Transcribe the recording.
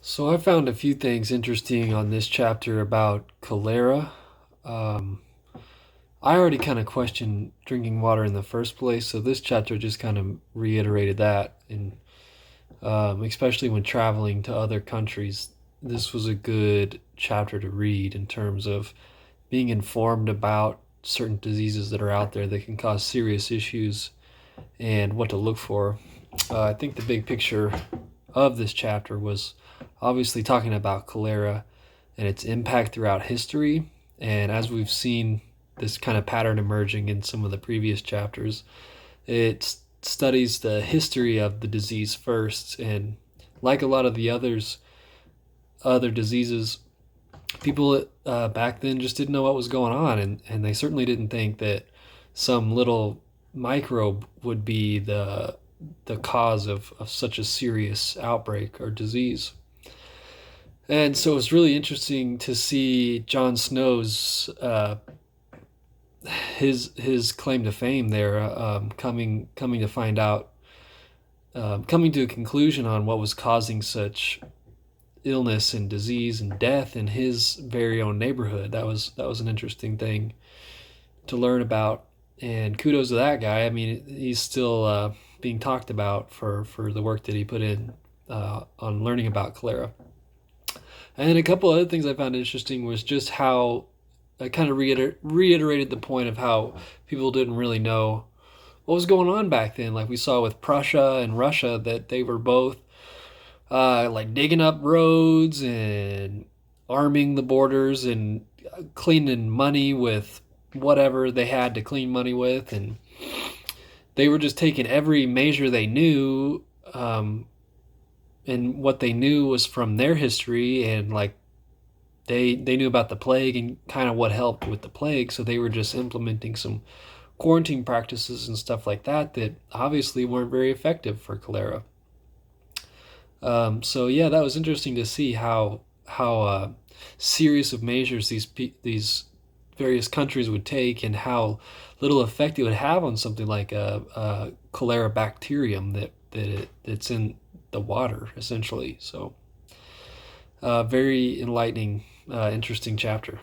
So I found a few things interesting on this chapter about cholera. Um, I already kind of questioned drinking water in the first place, so this chapter just kind of reiterated that. And especially when traveling to other countries, this was a good chapter to read in terms of being informed about certain diseases that are out there that can cause serious issues and what to look for. I think the big picture of this chapter was obviously talking about cholera and its impact throughout history. And as we've seen this kind of pattern emerging in some of the previous chapters, it studies the history of the disease first. And like a lot of the other diseases, people back then just didn't know what was going on, and they certainly didn't think that some little microbe would be the cause of such a serious outbreak or disease. And so it's really interesting to see Jon Snow's his claim to fame there, coming to find out, coming to a conclusion on what was causing such illness and disease and death in his very own neighborhood. That was an interesting thing to learn about. And kudos to that guy. I mean, he's still being talked about for the work that he put in on learning about cholera. And a couple other things I found interesting was just how I kind of reiterated the point of how people didn't really know what was going on back then. Like we saw with Prussia and Russia, that they were both like digging up roads and arming the borders and cleaning money with whatever they had to clean money with. And they were just taking every measure they knew. And what they knew was from their history, and like they knew about the plague and kind of what helped with the plague, so they were just implementing some quarantine practices and stuff like that that obviously weren't very effective for cholera. So yeah, that was interesting to see how serious of measures these various countries would take, and how little effect it would have on something like a cholera bacterium that's in the water essentially. So very enlightening, interesting chapter.